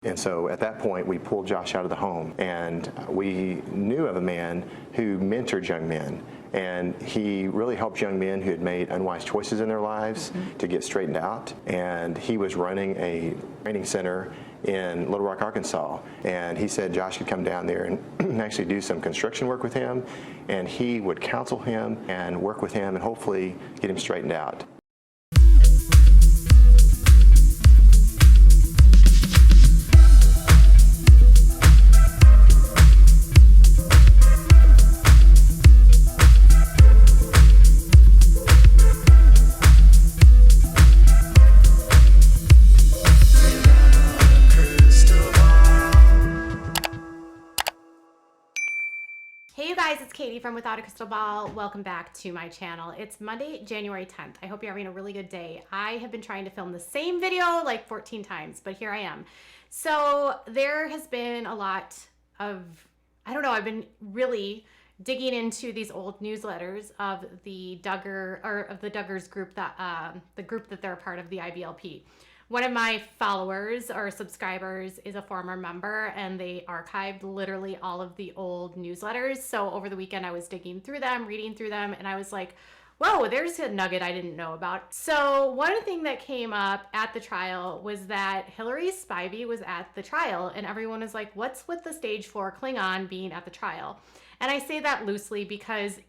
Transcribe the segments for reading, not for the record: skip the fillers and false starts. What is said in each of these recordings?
And so at that point, we pulled Josh out of the home, and we knew of a man who mentored young men. And he really helped young men who had made unwise choices in their lives to get straightened out. And he was running a training center in Little Rock, Arkansas. And he said Josh could come down there and actually do some construction work with him. And he would counsel him and work with him and hopefully get him straightened out. Hey you guys, it's Katie from Without a Crystal Ball. Welcome back to my channel. It's Monday, January 10th. I hope you're having a really good day. I have been trying to film the same video like 14 times, but here I am. So there has been a lot of, I've been really digging into these old newsletters of the Duggar, or of the Duggars group, that the group that they're a part of, the IBLP. One of my followers or subscribers is a former member, and they archived literally all of the old newsletters. So over the weekend, I was digging through them, reading through them, and I was like, whoa, there's a nugget I didn't know about. So one thing that came up at the trial was that Hillary Spivey was at the trial, and everyone was like, what's with the stage 4 Klingon being at the trial? And I say that loosely because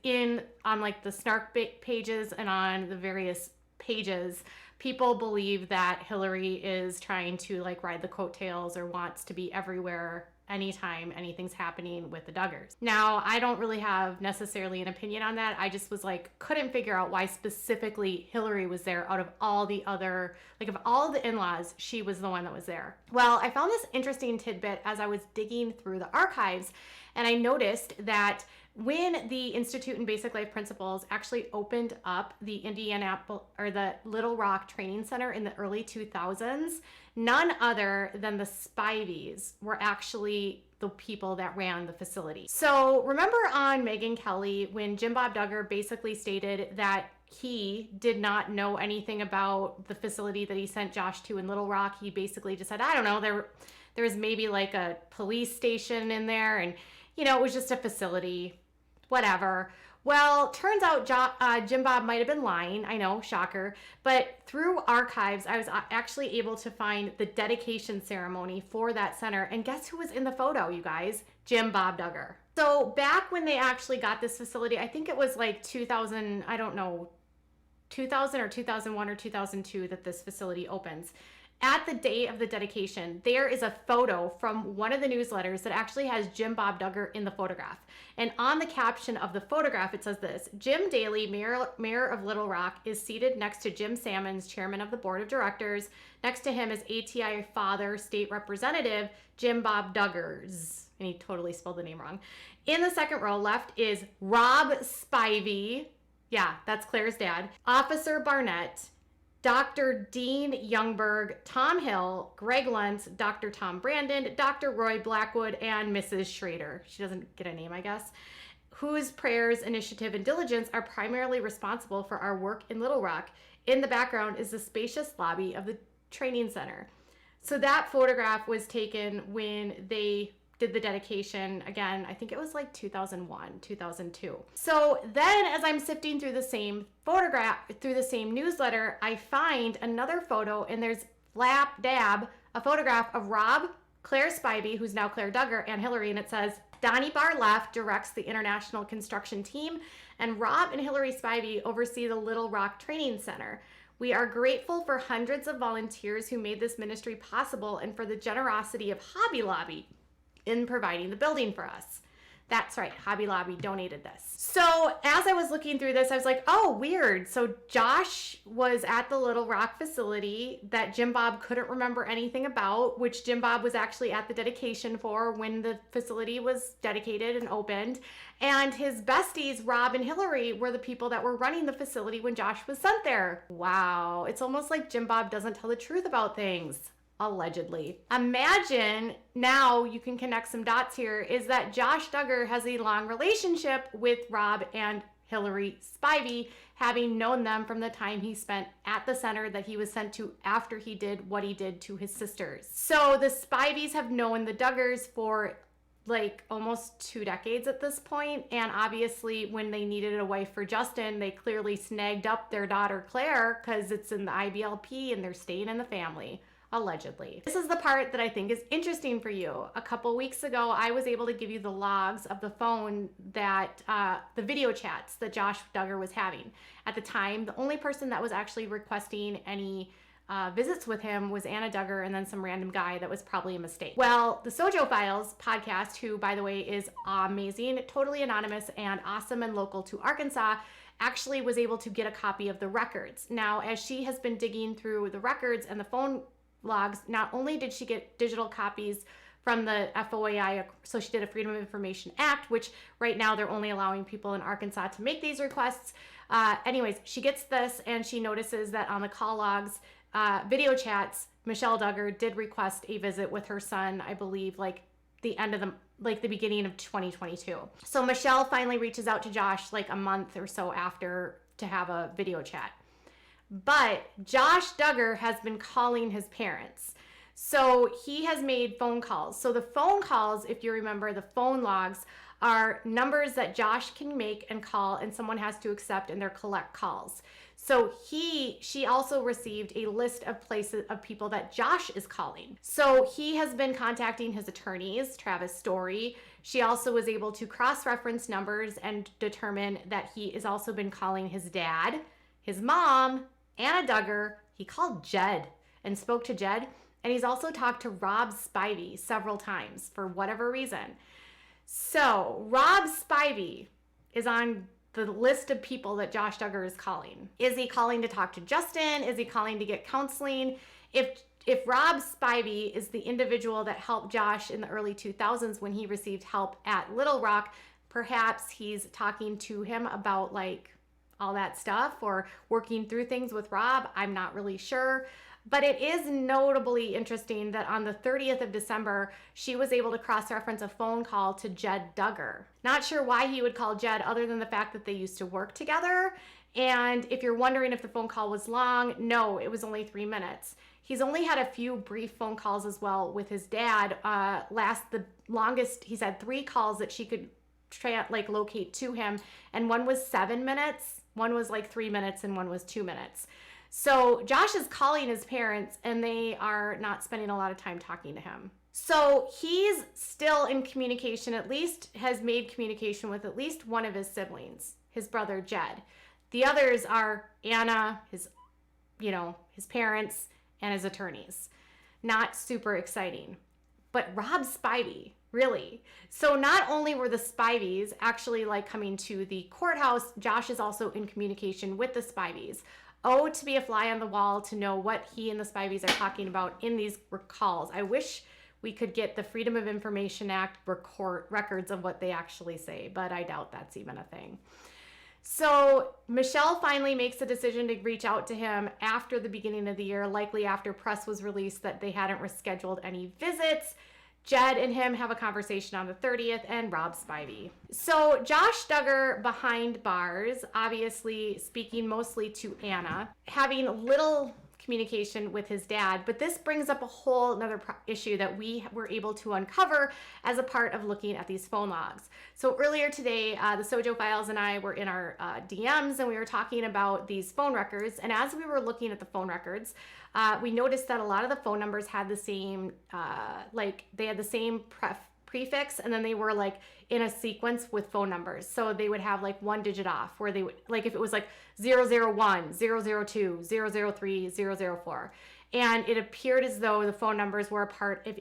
on like the snark pages and on the various pages, people believe that Hillary is trying to like ride the coattails or wants to be everywhere anytime anything's happening with the Duggars. Now, I don't really have necessarily an opinion on that. I just was like, couldn't figure out why specifically Hillary was there out of all the other, like of all the in-laws, she was the one that was there. Well, I found this interesting tidbit as I was digging through the archives, and I noticed that when the Institute in Basic Life Principles actually opened up the the Little Rock Training Center in the early 2000s, none other than the Spiveys were actually the people that ran the facility. So remember on Megyn Kelly when Jim Bob Duggar basically stated that he did not know anything about the facility that he sent Josh to in Little Rock? He basically just said, I don't know, there was maybe like a police station in there, and you know, it was just a facility, whatever. Well, turns out Jim Bob might have been lying. I know, shocker. But through archives, I was actually able to find the dedication ceremony for that center. And guess who was in the photo, you guys? Jim Bob Duggar. So back when they actually got this facility, I think it was like 2000, 2000 or 2001 or 2002 that this facility opens. At the day of the dedication, there is a photo from one of the newsletters that actually has Jim Bob Duggar in the photograph. And on the caption of the photograph, it says this: Jim Daly, Mayor of Little Rock, is seated next to Jim Salmons, Chairman of the Board of Directors. Next to him is ATI Father State Representative Jim Bob Duggars. And he totally spelled the name wrong. In the second row left is Rob Spivey. Yeah, that's Claire's dad. Officer Barnett, Dr. Dean Youngberg, Tom Hill, Greg Luntz, Dr. Tom Brandon, Dr. Roy Blackwood, and Mrs. Schrader. She doesn't get a name, I guess. Whose prayers, initiative, and diligence are primarily responsible for our work in Little Rock. In the background is the spacious lobby of the training center. So that photograph was taken when they did the dedication. Again, I think it was like 2001, 2002. So then as I'm sifting through the same photograph, through the same newsletter, I find another photo, and there's flap dab a photograph of Rob, Claire Spivey, who's now Claire Duggar, and Hillary, and it says, Donnie Barleft directs the international construction team, and Rob and Hillary Spivey oversee the Little Rock Training Center. We are grateful for hundreds of volunteers who made this ministry possible and for the generosity of Hobby Lobby in providing the building for us. That's right, Hobby Lobby donated this. So as I was looking through this, I was like, oh, weird. So Josh was at the Little Rock facility that Jim Bob couldn't remember anything about, which Jim Bob was actually at the dedication for when the facility was dedicated and opened. And his besties, Rob and Hillary, were the people that were running the facility when Josh was sent there. Wow, it's almost like Jim Bob doesn't tell the truth about things. Allegedly. Imagine, now you can connect some dots here, is that Josh Duggar has a long relationship with Rob and Hillary Spivey, having known them from the time he spent at the center that he was sent to after he did what he did to his sisters. So the Spiveys have known the Duggars for like almost 2 decades at this point, and obviously when they needed a wife for Justin, they clearly snagged up their daughter Claire because it's in the IBLP and they're staying in the family. Allegedly. This is the part that I think is interesting for you. A couple weeks ago, I was able to give you the logs of the phone that, the video chats that Josh Duggar was having. At the time, the only person that was actually requesting any visits with him was Anna Duggar and then some random guy that was probably a mistake. Well, the SoJo Files podcast, who by the way is amazing, totally anonymous and awesome and local to Arkansas, actually was able to get a copy of the records. Now, as she has been digging through the records and the phone logs, not only did she get digital copies from the FOIA, so she did a Freedom of Information Act, which right now they're only allowing people in Arkansas to make these requests. Anyways, she gets this and she notices that on the call logs, video chats, Michelle Duggar did request a visit with her son, I believe, like the beginning of 2022. So Michelle finally reaches out to Josh like a month or so after to have a video chat. But Josh Duggar has been calling his parents. So he has made phone calls. So the phone calls, if you remember, the phone logs are numbers that Josh can make and call, and someone has to accept, and they're collect calls. So she also received a list of places of people that Josh is calling. So he has been contacting his attorneys, Travis Story. She also was able to cross-reference numbers and determine that he has also been calling his dad, his mom, Anna Duggar. He called Jed and spoke to Jed. And he's also talked to Rob Spivey several times for whatever reason. So Rob Spivey is on the list of people that Josh Duggar is calling. Is he calling to talk to Justin? Is he calling to get counseling? If Rob Spivey is the individual that helped Josh in the early 2000s when he received help at Little Rock, perhaps he's talking to him about like all that stuff or working through things with Rob. I'm not really sure. But it is notably interesting that on the 30th of December, she was able to cross-reference a phone call to Jed Duggar. Not sure why he would call Jed other than the fact that they used to work together. And if you're wondering if the phone call was long, no, it was only 3 minutes. He's only had a few brief phone calls as well with his dad. The longest, he's had 3 calls that she could locate to him. And one was 7 minutes, one was like 3 minutes, and one was 2 minutes. So Josh is calling his parents and they are not spending a lot of time talking to him. So he's still in communication, at least has made communication with at least one of his siblings, his brother Jed. The others are Anna, his parents, and his attorneys. Not super exciting. But Rob Spivey, really. So not only were the Spiveys actually like coming to the courthouse, Josh is also in communication with the Spiveys. Oh, to be a fly on the wall to know what he and the Spiveys are talking about in these calls. I wish we could get the Freedom of Information Act records of what they actually say, but I doubt that's even a thing. So Michelle finally makes a decision to reach out to him after the beginning of the year, likely after press was released that they hadn't rescheduled any visits. Jed and him have a conversation on the 30th, and Rob Spivey. So Josh Duggar behind bars, obviously speaking mostly to Anna, having little communication with his dad, but this brings up a whole another issue that we were able to uncover as a part of looking at these phone logs. So earlier today, the SoJo Files and I were in our DMs and we were talking about these phone records, and as we were looking at the phone records, we noticed that a lot of the phone numbers had the same, they had the same prefix, and then they were like in a sequence with phone numbers. So they would have like 1 digit off, where they would, like if it was like 001, 002, 003, 004. And it appeared as though the phone numbers were a part of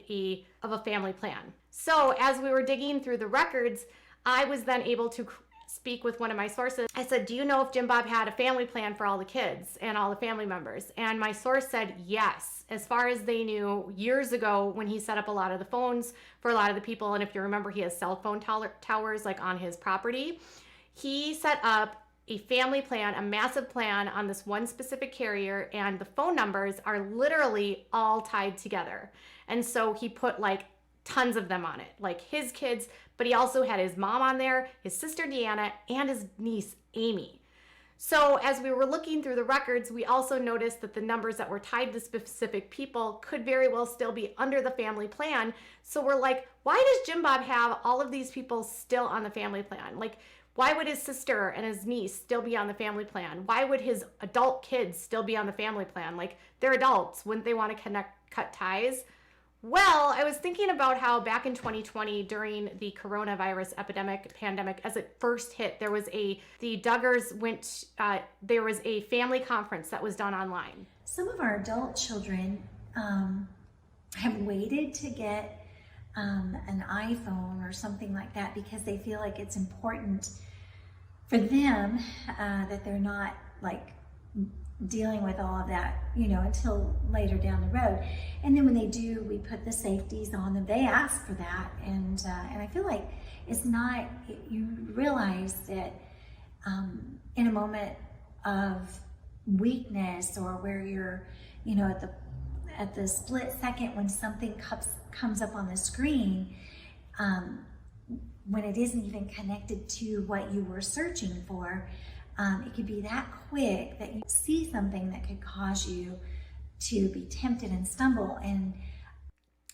a family plan. So as we were digging through the records, I was then able to speak with one of my sources. I said, do you know if Jim Bob had a family plan for all the kids and all the family members? And my source said yes, as far as they knew years ago when he set up a lot of the phones for a lot of the people. And if you remember, he has cell phone towers like on his property. He set up a family plan, a massive plan on this one specific carrier, and the phone numbers are literally all tied together. And so he put like tons of them on it, like his kids, but he also had his mom on there, his sister Deanna, and his niece Amy. So as we were looking through the records, we also noticed that the numbers that were tied to specific people could very well still be under the family plan. So we're like, why does Jim Bob have all of these people still on the family plan? Like, why would his sister and his niece still be on the family plan? Why would his adult kids still be on the family plan? Like, they're adults. Wouldn't they want to cut ties? Well, I was thinking about how back in 2020, during the coronavirus pandemic, as it first hit, there was the Duggars there was a family conference that was done online. Some of our adult children have waited to get an iPhone or something like that because they feel like it's important for them that they're not like dealing with all of that, until later down the road. And then when they do, we put the safeties on them. They ask for that, and I feel like it's not. You realize that in a moment of weakness, or where you're, at the split second when something comes up on the screen, when it isn't even connected to what you were searching for. It could be that quick that you see something that could cause you to be tempted and stumble. And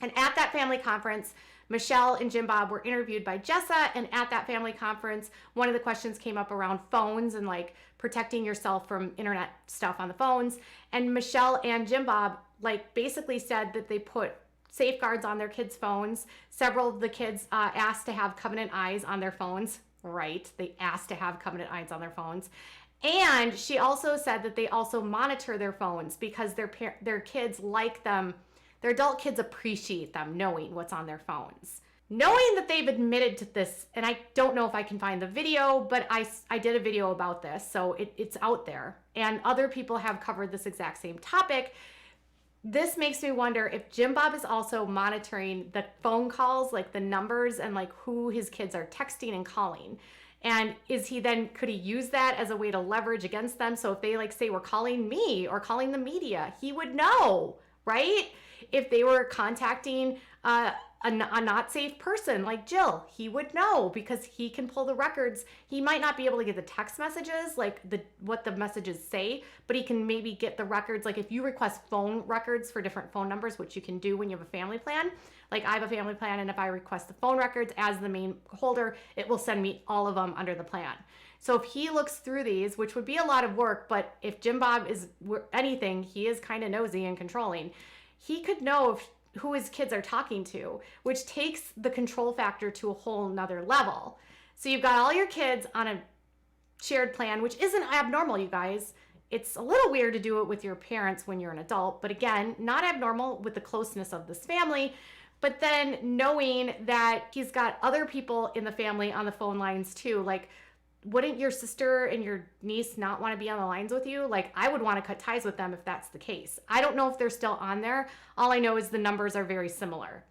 at that family conference, Michelle and Jim Bob were interviewed by Jessa, and at that family conference, one of the questions came up around phones and like protecting yourself from internet stuff on the phones. And Michelle and Jim Bob like basically said that they put safeguards on their kids' phones. Several of the kids asked to have Covenant Eyes on their phones. Right, they asked to have Covenant Eyes on their phones. And she also said that they also monitor their phones because their kids like them. Their adult kids appreciate them knowing what's on their phones. Knowing that they've admitted to this, and I don't know if I can find the video, but I did a video about this, so it's out there. And other people have covered this exact same topic. This makes me wonder if Jim Bob is also monitoring the phone calls, like the numbers and like who his kids are texting and calling. And could he use that as a way to leverage against them? So if they like say, we're calling me or calling the media, he would know, right? If they were contacting a not safe person like Jill, he would know because he can pull the records. He might not be able to get the text messages, like what the messages say, but he can maybe get the records. Like if you request phone records for different phone numbers, which you can do when you have a family plan, like I have a family plan, and if I request the phone records as the main holder, it will send me all of them under the plan. So if he looks through these, which would be a lot of work, but if Jim Bob is anything, he is kind of nosy and controlling. He could know who his kids are talking to, which takes the control factor to a whole nother level. So you've got all your kids on a shared plan, which isn't abnormal, you guys. It's a little weird to do it with your parents when you're an adult, but again, not abnormal with the closeness of this family. But then knowing that he's got other people in the family on the phone lines too, like, wouldn't your sister and your niece not want to be on the lines with you? Like, I would want to cut ties with them if that's the case. I don't know if they're still on there. All I know is the numbers are very similar.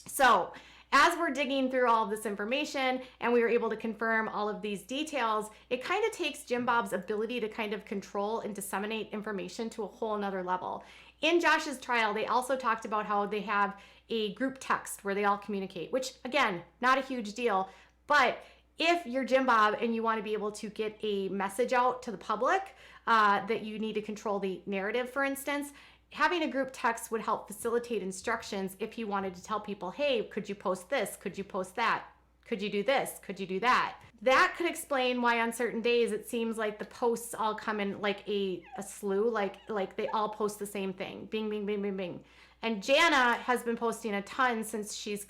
So as we're digging through all of this information and we were able to confirm all of these details, it kind of takes Jim Bob's ability to kind of control and disseminate information to a whole nother level. In Josh's trial, they also talked about how they have a group text where they all communicate, which again, not a huge deal, but if you're Jim Bob and you want to be able to get a message out to the public that you need to control the narrative, for instance, having a group text would help facilitate instructions if you wanted to tell people, hey, could you post this? Could you post that? Could you do this? Could you do that? That could explain why on certain days it seems like the posts all come in like a slew, like they all post the same thing. Bing, bing, bing, bing, bing. And Jana has been posting a ton since she's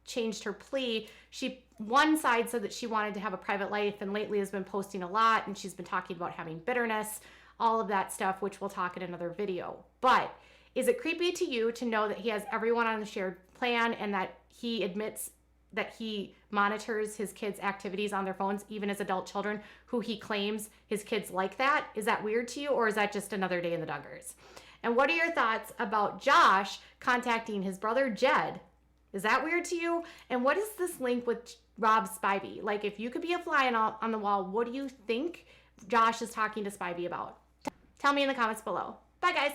changed her plea. One side said that she wanted to have a private life, and lately has been posting a lot, and she's been talking about having bitterness, all of that stuff, which we'll talk in another video. But is it creepy to you to know that he has everyone on the shared plan and that he admits that he monitors his kids' activities on their phones, even as adult children who he claims his kids like that? Is that weird to you, or is that just another day in the Duggars? And what are your thoughts about Josh contacting his brother Jed? Is that weird to you? And what is this link with Rob Spivey? Like, if you could be a fly on the wall, what do you think Josh is talking to Spivey about? Tell me in the comments below. Bye, guys.